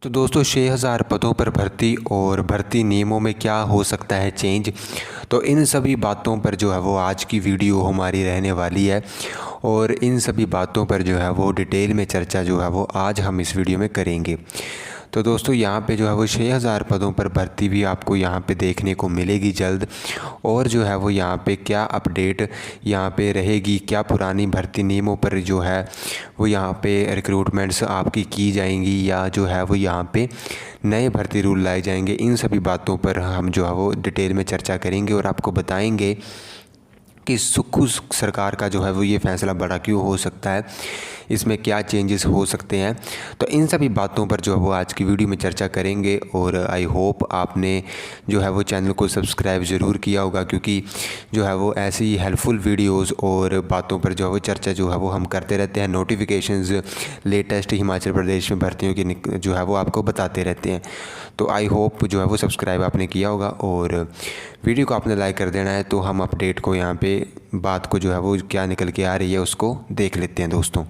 तो दोस्तों 6000 पदों पर भर्ती और भर्ती नियमों में क्या हो सकता है चेंज। तो इन सभी बातों पर जो है वो आज की वीडियो हमारी रहने वाली है और इन सभी बातों पर जो है वो डिटेल में चर्चा जो है वो आज हम इस वीडियो में करेंगे। तो दोस्तों यहाँ पे जो है वो 6000 पदों पर भर्ती भी आपको यहाँ पे देखने को मिलेगी जल्द। और जो है वो यहाँ पे क्या अपडेट यहाँ पे रहेगी, क्या पुरानी भर्ती नियमों पर जो है वो यहाँ पे रिक्रूटमेंट्स आपकी की जाएंगी या जो है वो यहाँ पे नए भर्ती रूल लाए जाएंगे, इन सभी बातों पर हम जो है वो डिटेल में चर्चा करेंगे और आपको बताएंगे कि सुक्खू सरकार का जो है वो ये फ़ैसला बड़ा क्यों हो सकता है, इसमें क्या चेंजेस हो सकते हैं। तो इन सभी बातों पर जो है वो आज की वीडियो में चर्चा करेंगे और आई होप आपने जो है वो चैनल को सब्सक्राइब ज़रूर किया होगा, क्योंकि जो है वो ऐसी हेल्पफुल वीडियोस और बातों पर जो है वो चर्चा जो है वो हम करते रहते हैं। नोटिफिकेशंस लेटेस्ट हिमाचल प्रदेश में भर्तियों की जो है वो आपको बताते रहते हैं। तो आई होप जो है वो सब्सक्राइब आपने किया होगा और वीडियो को आपने लाइक कर देना है। तो हम अपडेट को यहाँ पे बात को जो है वो क्या निकल के आ रही है उसको देख लेते हैं दोस्तों।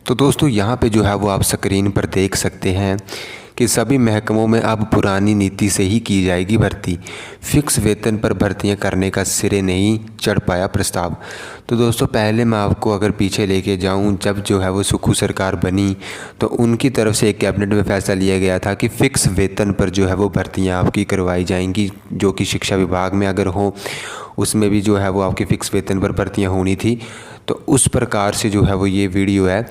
तो दोस्तों यहाँ पे जो है वो आप स्क्रीन पर देख सकते हैं कि सभी महकमों में अब पुरानी नीति से ही की जाएगी भर्ती। फिक्स वेतन पर भर्तियां करने का सिरे नहीं चढ़ पाया प्रस्ताव। तो दोस्तों पहले मैं आपको अगर पीछे लेके जाऊं, जब जो है वो सुक्खू सरकार बनी तो उनकी तरफ से एक कैबिनेट में फ़ैसला लिया गया था कि फ़िक्स वेतन पर जो है वो भर्तियाँ आपकी करवाई जाएंगी, जो कि शिक्षा विभाग में अगर हो उसमें भी जो है वो आपकी फ़िक्स वेतन पर भर्तियाँ होनी थी। तो उस प्रकार से जो है वो ये वीडियो है।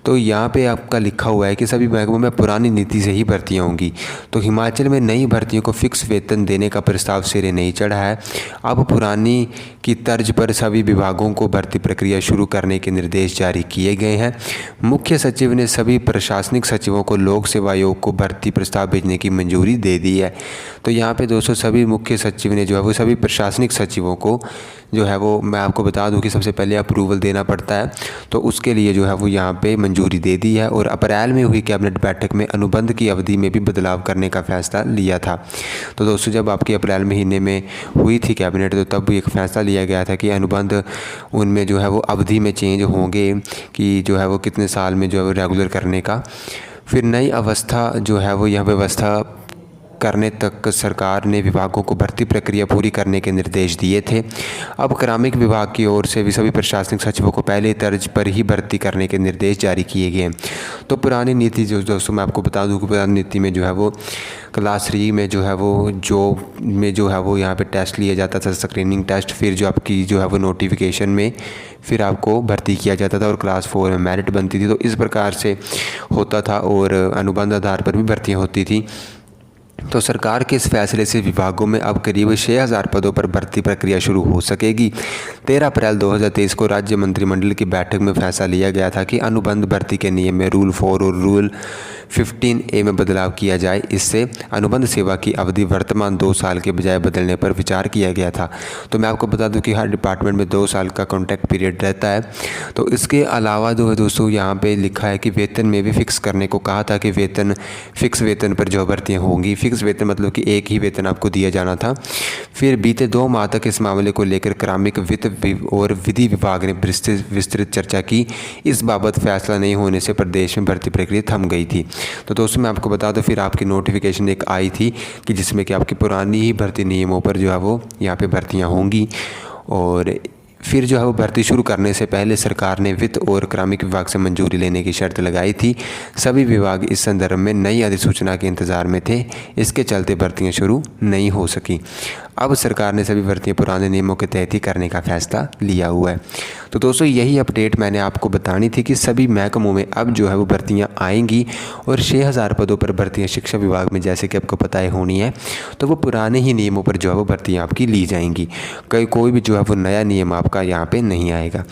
तो यहाँ पे आपका लिखा हुआ है कि सभी महकमों में पुरानी नीति से ही भर्तियाँ होंगी। तो हिमाचल में नई भर्तियों को फिक्स वेतन देने का प्रस्ताव सिरे नहीं चढ़ा है। अब पुरानी की तर्ज पर सभी विभागों को भर्ती प्रक्रिया शुरू करने के निर्देश जारी किए गए हैं। मुख्य सचिव ने सभी प्रशासनिक सचिवों को लोक सेवा आयोग को भर्ती प्रस्ताव भेजने की मंजूरी दे दी है। तो यहाँ पे दोस्तों सभी मुख्य सचिव ने जो है वो सभी प्रशासनिक सचिवों को जो है वो, मैं आपको बता दूं कि सबसे पहले अप्रूवल देना पड़ता है, तो उसके लिए जो है वो यहाँ पे मंजूरी दे दी है। और अप्रैल में हुई कैबिनेट बैठक में अनुबंध की अवधि में भी बदलाव करने का फैसला लिया था। तो दोस्तों जब आपकी अप्रैल महीने में हुई थी कैबिनेट तो तब एक फ़ैसला लिया गया था कि अनुबंध उनमें जो है वो अवधि में चेंज होंगे कि जो है वो कितने साल में जो है वो रेगुलर करने का। फिर नई अवस्था जो है वो यह व्यवस्था करने तक सरकार ने विभागों को भर्ती प्रक्रिया पूरी करने के निर्देश दिए थे। अब कार्मिक विभाग की ओर से भी सभी प्रशासनिक सचिवों को पहले तर्ज पर ही भर्ती करने के निर्देश जारी किए गए। तो पुरानी नीति जो दोस्तों मैं आपको बता दूं कि पुरानी नीति में जो है वो क्लास 3 में जो है वो यहाँ पे टेस्ट लिया जाता था, स्क्रीनिंग टेस्ट, फिर जो आपकी जो है वो नोटिफिकेशन में फिर आपको भर्ती किया जाता था और क्लास 4 में मेरिट बनती थी। तो इस प्रकार से होता था और अनुबंध आधार पर भी भर्तियाँ होती थी। तो सरकार के इस फैसले से विभागों में अब करीब 6000 पदों पर भर्ती प्रक्रिया शुरू हो सकेगी। 13 अप्रैल 2023 को राज्य मंत्रिमंडल की बैठक में फैसला लिया गया था कि अनुबंध भर्ती के नियम में रूल 4 और रूल 15A में बदलाव किया जाए। इससे अनुबंध सेवा की अवधि वर्तमान 2 साल के बजाय बदलने पर विचार किया गया था। तो मैं आपको बता दूं कि हर डिपार्टमेंट में 2 साल का कॉन्ट्रैक्ट पीरियड रहता है। तो इसके अलावा जो है दोस्तों यहाँ पे लिखा है कि वेतन में भी फिक्स करने को कहा था कि फिक्स वेतन पर जो भर्तियाँ होंगी। फिक्स वेतन मतलब कि एक ही वेतन आपको दिया जाना था। फिर बीते 2 माह तक इस मामले को लेकर कार्मिक वित्त और विधि विभाग ने विस्तृत चर्चा की। इस बाबत फैसला नहीं होने से प्रदेश में भर्ती प्रक्रिया थम गई थी। तो दोस्तों मैं आपको बता दूं फिर आपकी नोटिफिकेशन एक आई थी कि जिसमें कि आपकी पुरानी ही भर्ती नियमों पर जो है वो यहाँ पे भर्तियाँ होंगी। और फिर जो है वो भर्ती शुरू करने से पहले सरकार ने वित्त और कार्मिक विभाग से मंजूरी लेने की शर्त लगाई थी। सभी विभाग इस संदर्भ में नई अधिसूचना के इंतज़ार में थे। इसके चलते भर्तियां शुरू नहीं हो सकी। अब सरकार ने सभी भर्तियां पुराने नियमों के तहत ही करने का फैसला लिया हुआ है। तो दोस्तों यही अपडेट मैंने आपको बतानी थी कि सभी महकमों में अब जो है वो भर्तियाँ आएंगी और 6000 पदों पर भर्तियाँ शिक्षा विभाग में जैसे कि आपको पता है होनी है, तो वो पुराने ही नियमों पर जो है वो भर्तियाँ आपकी ली जाएंगी। कोई भी जो है वो नया नियम आपका यहाँ पे नहीं आएगा।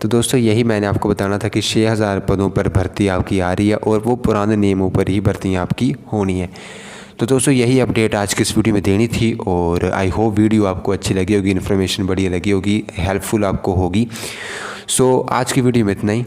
तो दोस्तों यही मैंने आपको बताना था कि 6000 पदों पर भर्ती आपकी आ रही है और वो पुराने नियमों पर ही भर्तियाँ आपकी होनी है। तो दोस्तों यही अपडेट आज की इस वीडियो में देनी थी और आई होप वीडियो आपको अच्छी लगी होगी, इन्फॉर्मेशन बढ़िया लगी होगी, हेल्पफुल आपको होगी। सो आज की वीडियो में इतना ही।